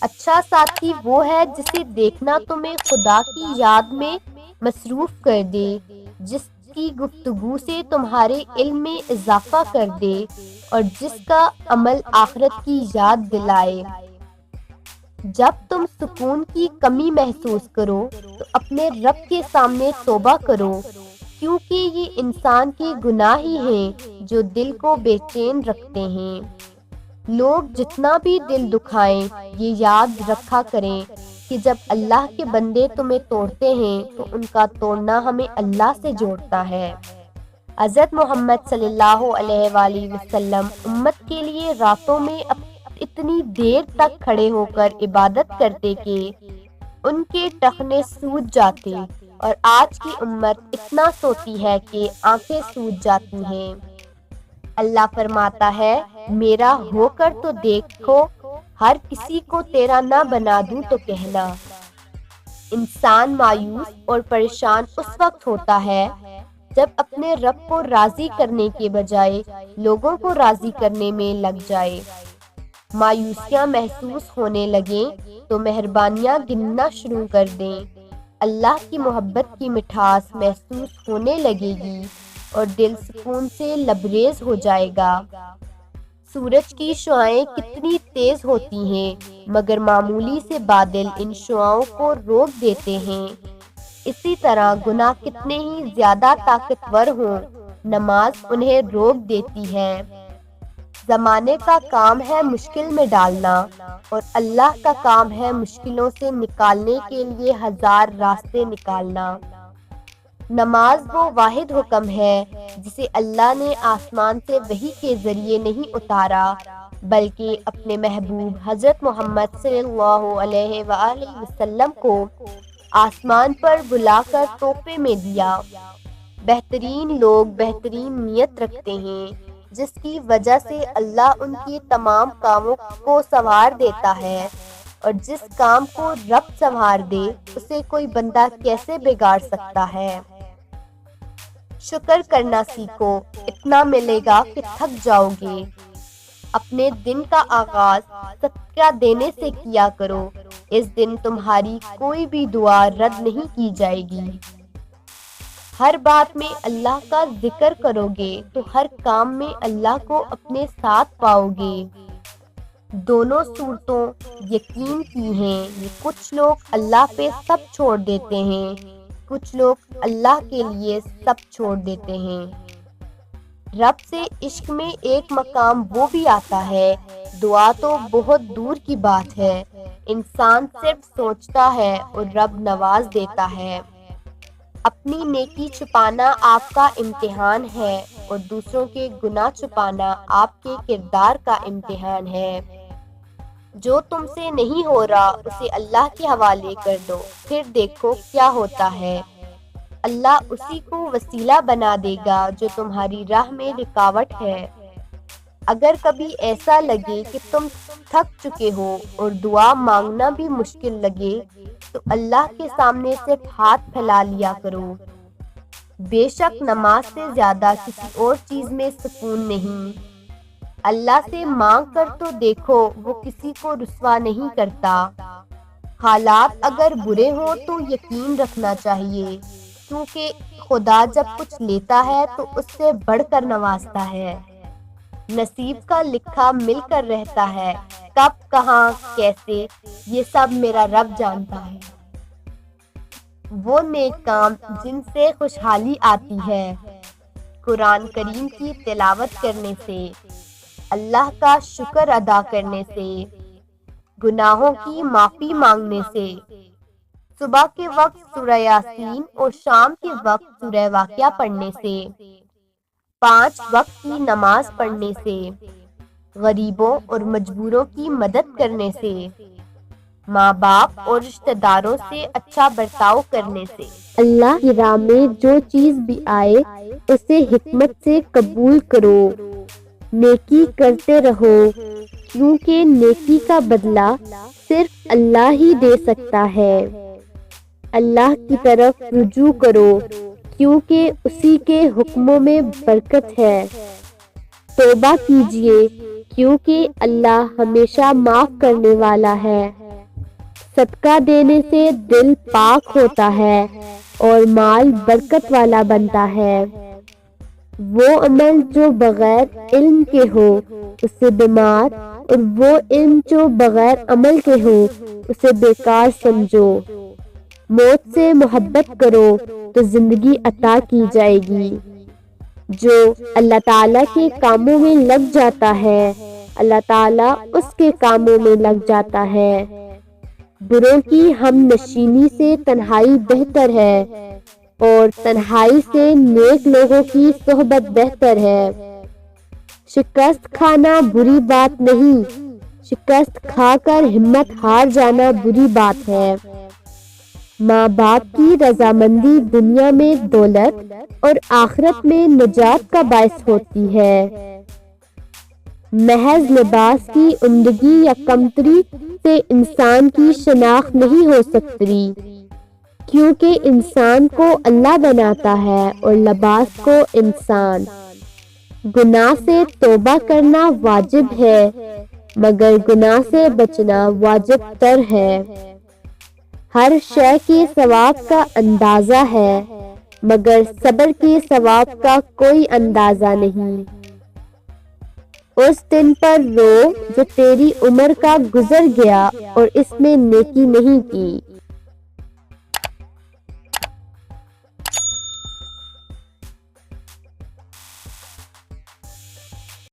اچھا ساتھی وہ ہے جسے دیکھنا تمہیں خدا کی یاد میں مصروف کر دے، جس کی گفتگو سے تمہارے علم میں اضافہ کر دے اور جس کا عمل آخرت کی یاد دلائے۔ جب تم سکون کی کمی محسوس کرو تو اپنے رب کے سامنے توبہ کرو، کیونکہ یہ انسان کے گناہ ہی ہیں جو دل کو بے چین رکھتے ہیں۔ لوگ جتنا بھی دل دکھائیں، یہ یاد رکھا کریں کہ جب اللہ کے بندے تمہیں توڑتے ہیں تو ان کا توڑنا ہمیں اللہ سے جوڑتا ہے۔ حضرت محمد صلی اللہ علیہ وآلہ وسلم امت کے لیے راتوں میں اتنی دیر تک کھڑے ہو کر عبادت کرتے کہ ان کے ٹخنے سوج جاتے، اور آج کی امت اتنا سوتی ہے کہ آنکھیں سوج جاتی ہیں۔ اللہ فرماتا ہے، میرا ہو کر تو دیکھو، ہر کسی کو تیرا نہ بنا دوں تو کہنا۔ انسان مایوس اور پریشان اس وقت ہوتا ہے جب اپنے رب کو راضی کرنے کے بجائے لوگوں کو راضی کرنے میں لگ جائے۔ مایوسیاں محسوس ہونے لگیں تو مہربانیاں گننا شروع کر دیں۔ اللہ کی محبت کی مٹھاس محسوس ہونے لگے گی اور دل سکون سے لبریز ہو جائے گا۔ سورج کی شعاعیں کتنی تیز ہوتی ہیں، مگر معمولی سے بادل ان شعاؤں کو روک دیتے ہیں۔ اسی طرح گناہ کتنے ہی زیادہ طاقتور ہوں، نماز انہیں روک دیتی ہے۔ زمانے کا کام ہے مشکل میں ڈالنا، اور اللہ کا کام ہے مشکلوں سے نکالنے کے لیے ہزار راستے نکالنا۔ نماز وہ واحد حکم ہے جسے اللہ نے آسمان سے وحی کے ذریعے نہیں اتارا، بلکہ اپنے محبوب حضرت محمد صلی اللہ علیہ وآلہ وسلم کو آسمان پر بلا کر تحفے میں دیا۔ بہترین لوگ بہترین نیت رکھتے ہیں، جس کی وجہ سے اللہ ان کی تمام کاموں کو سنوار دیتا ہے، اور جس کام کو رب سنوار دے اسے کوئی بندہ کیسے بگاڑ سکتا ہے۔ شکر کرنا سیکھو، اتنا ملے گا کہ تھک جاؤ گے۔ اپنے دن کا آغاز صدقہ دینے سے کیا کرو، اس دن تمہاری کوئی بھی دعا رد نہیں کی جائے گی۔ ہر بات میں اللہ کا ذکر کرو گے تو ہر کام میں اللہ کو اپنے ساتھ پاؤ گے۔ دونوں صورتوں یقین کی ہیں، یہ کچھ لوگ اللہ پہ سب چھوڑ دیتے ہیں، کچھ لوگ اللہ کے لیے سب چھوڑ دیتے ہیں۔ رب سے عشق میں ایک مقام وہ بھی آتا ہے، دعا تو بہت دور کی بات ہے، انسان صرف سوچتا ہے اور رب نواز دیتا ہے۔ اپنی نیکی چھپانا آپ کا امتحان ہے، اور دوسروں کے گناہ چھپانا آپ کے کردار کا امتحان ہے۔ جو تم سے نہیں ہو رہا اسے اللہ کے حوالے کر دو، پھر دیکھو کیا ہوتا ہے۔ اللہ اسی کو وسیلہ بنا دے گا جو تمہاری راہ میں رکاوٹ ہے۔ اگر کبھی ایسا لگے کہ تم تھک چکے ہو اور دعا مانگنا بھی مشکل لگے تو اللہ کے سامنے صرف ہاتھ پھیلا لیا کرو۔ بے شک نماز سے زیادہ کسی اور چیز میں سکون نہیں۔ اللہ سے مانگ کر تو دیکھو، وہ کسی کو رسوا نہیں کرتا۔ حالات اگر برے ہوں تو یقین رکھنا چاہیے، کیونکہ خدا جب کچھ لیتا ہے تو اس سے بڑھ کر نوازتا ہے۔ نصیب کا لکھا مل کر رہتا ہے، کب کہاں کیسے یہ سب میرا رب جانتا ہے۔ وہ نیک کام جن سے خوشحالی آتی ہے، قرآن کریم کی تلاوت کرنے سے، اللہ کا شکر ادا کرنے سے، گناہوں کی معافی مانگنے سے، صبح کے وقت سورہ یاسین اور شام کے وقت سورہ واقعہ پڑھنے سے، 5 وقت کی نماز پڑھنے سے، غریبوں اور مجبوروں کی مدد کرنے سے، ماں باپ اور رشتہ داروں سے اچھا برتاؤ کرنے سے۔ اللہ کی راہ میں جو چیز بھی آئے اسے حکمت سے قبول کرو، نیکی کرتے رہو، کیونکہ نیکی کا بدلہ صرف اللہ ہی دے سکتا ہے۔ اللہ کی طرف رجوع کرو، کیونکہ اسی کے حکموں میں برکت ہے۔ توبہ کیجیے، کیونکہ اللہ ہمیشہ معاف کرنے والا ہے۔ صدقہ دینے سے دل پاک ہوتا ہے اور مال برکت والا بنتا ہے۔ وہ عمل جو بغیر علم کے ہو اسے بیمار، اور وہ علم جو بغیر عمل کے ہو اسے بیکار سمجھو۔ موت سے محبت کرو تو زندگی عطا کی جائے گی۔ جو اللہ تعالیٰ کے کاموں میں لگ جاتا ہے اللہ تعالیٰ اس کے کاموں میں لگ جاتا ہے۔ بروں کی ہم نشینی سے تنہائی بہتر ہے، اور تنہائی سے نیک لوگوں کی صحبت بہتر ہے۔ شکست کھانا بری بات نہیں، شکست کھا کر ہمت ہار جانا بری بات ہے۔ ماں باپ کی رضامندی دنیا میں دولت اور آخرت میں نجات کا باعث ہوتی ہے۔ محض لباس کی عمدگی یا کمتری سے انسان کی شناخت نہیں ہو سکتی، کیونکہ انسان کو اللہ بناتا ہے اور لباس کو انسان۔ گناہ سے توبہ کرنا واجب ہے، مگر گناہ سے بچنا واجب تر ہے۔ ہر شے کے ثواب کا اندازہ ہے، مگر صبر کے ثواب کا کوئی اندازہ نہیں۔ اس دن پر رو جو تیری عمر کا گزر گیا اور اس میں نیکی نہیں کی۔